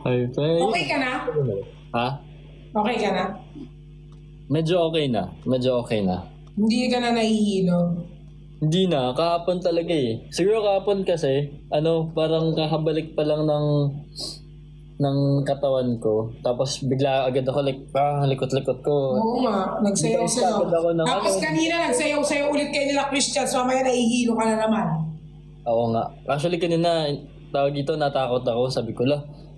Ay, Okay ka na? Ha? Okay ka na? Medyo okay na. Hindi ka na nahihilo? Hindi na, kahapon talaga eh. Siguro kahapon kasi, parang kakabalik pa lang ng katawan ko. Tapos bigla agad ako likot-likot ko. Oo nga, nagsayaw-sayaw. Tapos kanina nagsayaw-sayaw ulit kayo nila Christian, so mamaya nahihilo ka na naman. Oo nga. Actually kanina, tawag dito, natakot ako. Sabi ko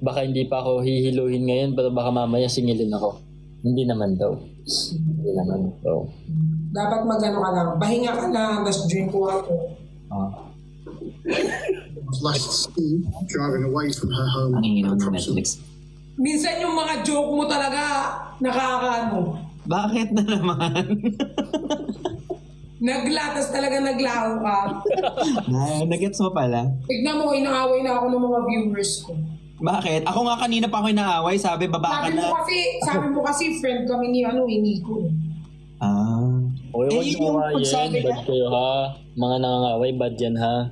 baka hindi pa ako hihiluhin ngayon, pero baka mamaya singilin ako. Hindi naman daw. Dapat magano ka lang. Pahinga ka lang, tapos drink water. Driving away from her home. Ang hihinaw ng Netflix. Minsan yung mga joke mo talaga nakakaano. Bakit na naman? Naglatas talaga naglaho ka. Nagets mo pala. Tignan mo, inaaway na ako ng mga viewers ko. Bakit? Ako nga kanina pa ako inaaway, sabi baba ka na. Sabi mo kasi friend kami ni Nico. Huwag mo awayin, bad kayo ha. Mga nangangaway, bad yan ha.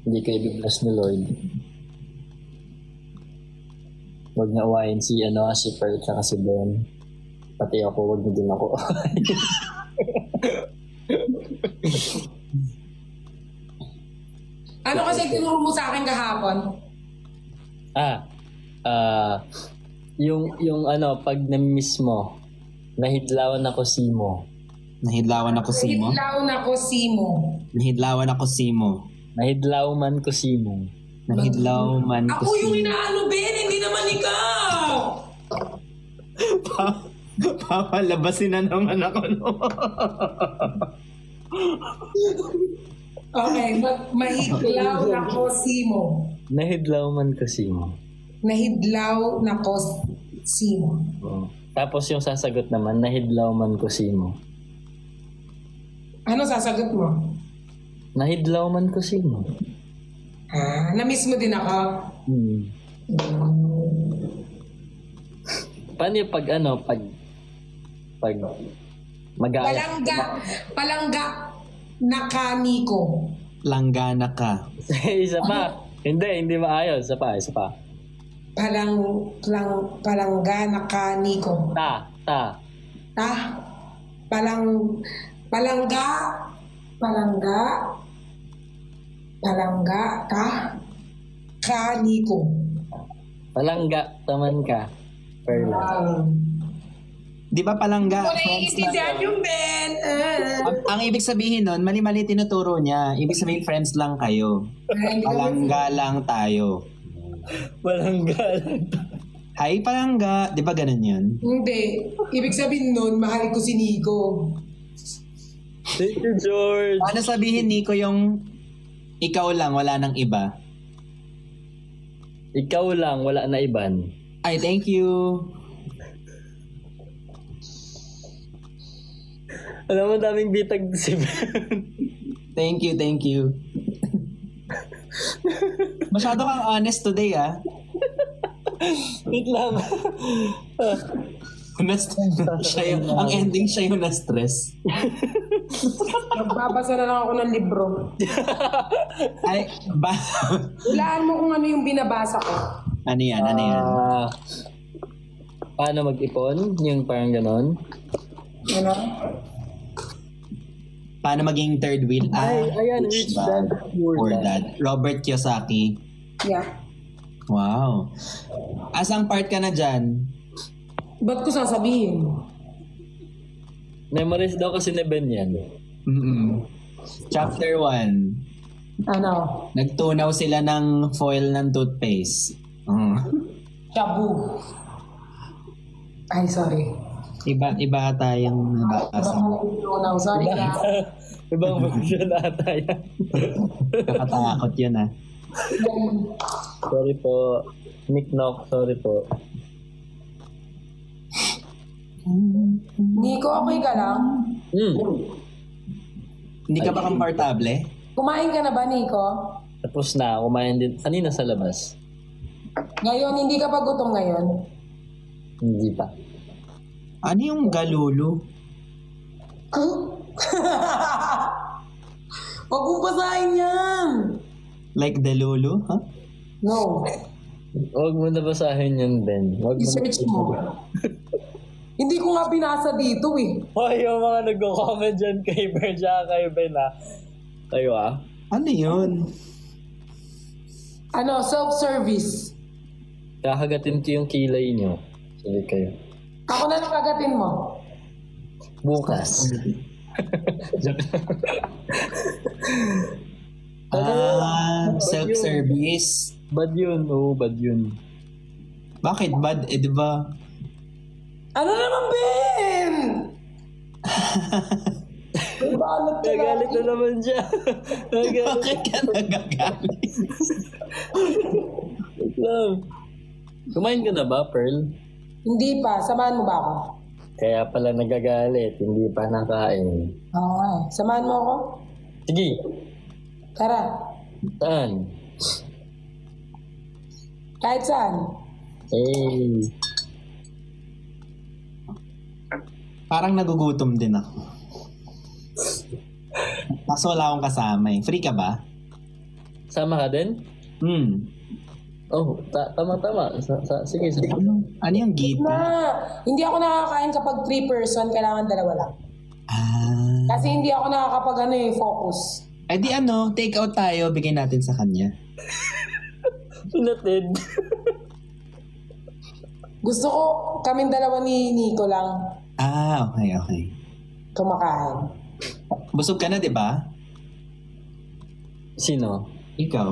Hindi kayo biglas ni Lord. Huwag na awayin si Per at si Ben. Pati ako, huwag na din ako. Ano kasi tinuro mo sa akin kahapon? Yung pag na-miss mo, nahidlawan ako simo. Nahidlawan ako simo? Nahidlaw man ko simo. Ako yung inaano, Ben, hindi naman ikaw! Papalabasin na naman ako. Okay, mahidlaw na ko simo. Nahidlaw man ko simo. Nahidlaw na ko simo. Tapos yung sasagot naman, nahidlaw man ko simo. Ano sasagot mo? Nahidlaw man ko simo. Na-miss mo din ako? Paano yung pag mag-aaya? Palangga nakaniko. Langgana ka. Isa pa. Hindi maayos. Isa pa. Palangga nakaniko. Ta. Palangga kaniko. Palangga taman ka. Perla. Di ba palangga? Wala iintindihan yung Ben. Ang ibig sabihin nun, mali-mali tinuturo niya. Ibig sabihin, friends lang kayo. Palangga lang tayo. Palangga. Hi, palangga. Di ba ganun yun? Hindi. Ibig sabihin nun, mahal ko si Nico. Thank you, George. Ano sabihin, Nico, yung ikaw lang, wala nang iba? Ikaw lang, wala na iban. Ay, thank you. Alam mo, daming bitag si Ben. Thank you. Masyado kang honest today, Wait lang. Ang ending siya yung na-stress. Magbabasa na lang ako ng libro. Ay, Hulaan mo kung ano yung binabasa ko. Ano yan? Paano mag-ipon? Yung parang ganon. Ano? Paano maging third wheel? Ayan, Rich Dad, Poor Dad. Robert Kiyosaki. Yeah. Wow. Asang part ka na dyan? Ba't ko sasabihin? Memories daw kasi ni Ben yan. Chapter 1. Ano? Nagtunaw sila ng foil ng toothpaste. Shabu. Ay, sorry. Iba ata yung nabasa. Sorry ka. Ibang version ata yan. Nakatakot yun Sorry po. Nick Knock, sorry po. Nico, okay ka lang? Hindi ka ba komportable? Kumain ka na ba, Nico? Tapos na, kumain din. Kanina sa labas. Ngayon, hindi ka pa gutom ngayon? Hindi pa. Ano yung galulu? Huwag mong basahin yan! Like the lulu? Huh? No. Huwag mo na basahin yun, Ben. Huwag mo I-search mo. Hindi ko nga binasa dito eh. Hoy, yung mga nag-comment dyan kay Berja, kay Ben Kayo Ano yun? Ano, self-service. Kakagatin ko yung kilay nyo. Sige kayo. Ako na lang kagatin mo. Bukas. Self-service. Bad yun, bad yun. Bakit bad? Eh, di ba? Ano naman, Ben? Nagalit na naman siya. Bakit ka nagagalit? Wait lang. Kumain ka na ba, Pearl? Hindi pa. Samahan mo ba ako? Kaya pala nagagalit, hindi pa nakain. Oo. Samahan mo ako? Sige, Tara. saan? Kahit saan. Eh, Parang nagugutom din ako. Kaso wala akong kasama eh. Free ka ba? sama ka din? Oh, tama. Sige. Ano yung gita? Hindi ako nakakain kapag 3 person, kailangan 2 lang. Kasi hindi ako nakakapag focus. Eh di take out tayo, bigay natin sa kanya. Pinatid. Gusto ko kaming 2 ni Nico lang Okay. kumakain. Busog ka na, di ba? Sino? Ikaw?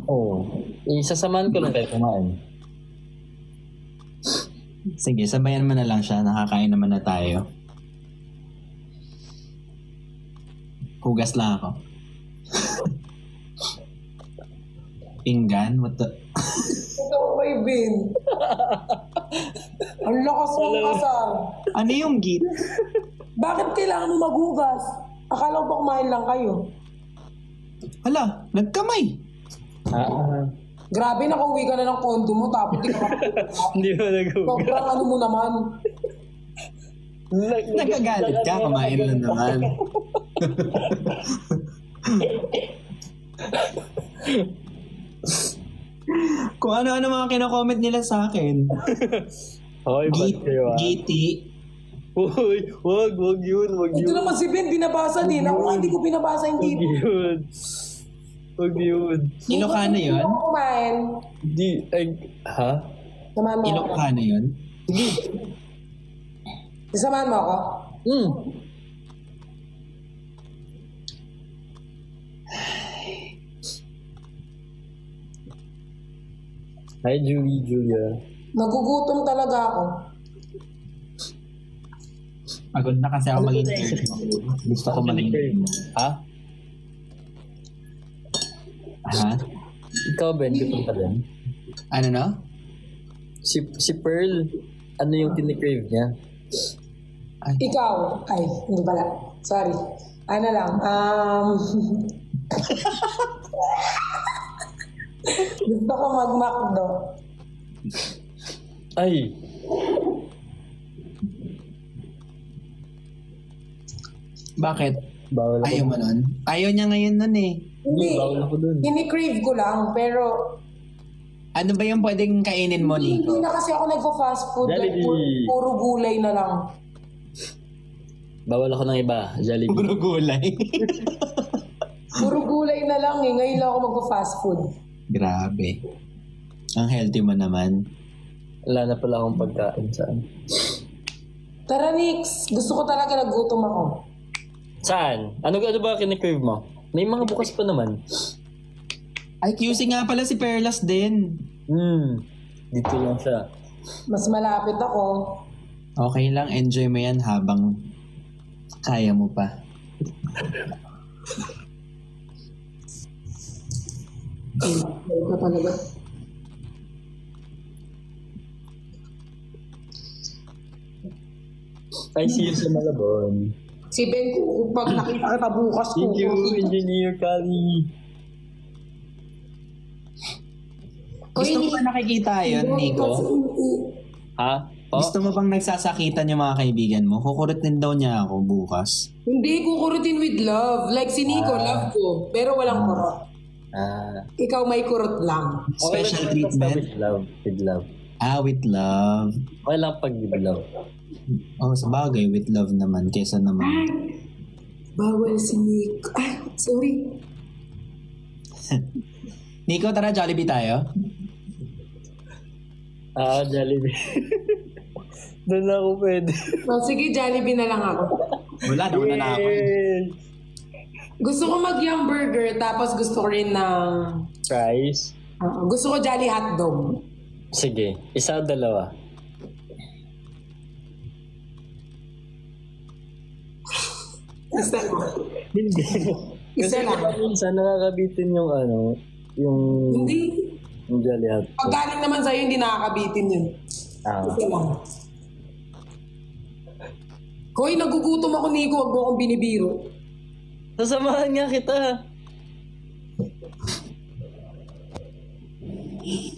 Oh, isasamahan ko lang kayo kumain. Sige, sabayan mo na lang siya. Nakakain naman na tayo. Hugas lang ako. Pinggan? What the... Ito may bin. Ang lakas mong kasal. Ano yung git? Bakit kailangan mo maghugas? Akala ko ba kumain lang kayo? Hala, nagkamay. Grabe, nakauwi ka na ng kondo mo tapos di ka Hindi mo nag-uwi. sobrang ano mo naman. Nagagalit ka, kumain lang naman. Kung ano-ano mga kino-comment nila sa akin. Hoy, ba't kayo Giti. Uy, wag yun. Ito naman si Ben, binabasa din. Ako nga hindi ko binabasa yung tip. Wag yun. Ilocano yun? Hindi ako kumain. Ha? Samahan mo ako. Ilocano yun? Samahan mo ako? Hi, Julia. Nagugutom talaga ako. Pagod na kasi ako mag-interview. Gusto ko mag-interview. Ha? Ha? Ikaw, Ben, gutom ka din? Ano no? Si Pearl, ano yung kinikrave niya? Ikaw. Ay, hindi pala. Sorry. Ano lang. Gusto ko mag-McDo. Ay! Bakit? Bawal ako. Ayaw mo nun? Ayaw niya ngayon nun eh. Hindi. Bawal ako dun. Kinikrave ko lang, pero Ano ba yung pwedeng kainin mo, Nico? hindi na kasi ako nagpa-fast food. Like, Jollibee. puro gulay na lang. Bawal ako ng iba. Jollibee. Puro gulay. Puro gulay na lang eh. Ngayon lang ako magpa-fast food. Grabe. Ang healthy mo naman. Wala na pala akong pagkain saan. Tara, Nix. Gusto ko talaga nagutom ako. Saan? Ano ba kinikrave mo? May mga bukas pa naman. Ay, QC nga pala si Perlas din. Dito lang siya. Mas malapit ako. Okay lang, enjoy mo yan habang kaya mo pa. Ay, ka talaga. I see you sa Malabon. Si Ben, pag nakita kita bukas ko. Thank you, Engineer Kali. Gusto mo ba nakikita yun, Nico? Ha? Gusto mo bang nagsasakitan yung mga kaibigan mo? Kukurutin daw niya ako bukas. Hindi, kukurutin with love. Like si Nico, love ko. Pero walang kurot. Ikaw may kurot lang. Special Okay lang basta treatment? with love. With love. With love. Okay lang pag with love. Sa bagay, with love naman, kesa naman. Bawal si Nick. Sorry. Nico, tara, Jollibee tayo. Jollibee. Doon na ako pwede. Sige, Jollibee na lang ako. Wala, nauna na ako. Gusto ko mag-yum burger, tapos gusto ko rin ng... Fries? gusto ko Jolly Hotdog. Sige, isa o dalawa? Isa lang. Hindi. Isa Kasi lang. minsan nakakabitin yung yung Hindi. yung Jolly Hotdog. Pag galing naman sa'yo, hindi nakakabitin yun. Isa lang. Hoy, nagugutom ako, Nico. Huwag mo akong binibiro. Sasamahan nga kita.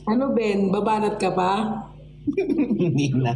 Ano, Ben? Babanat ka pa? Hindi na.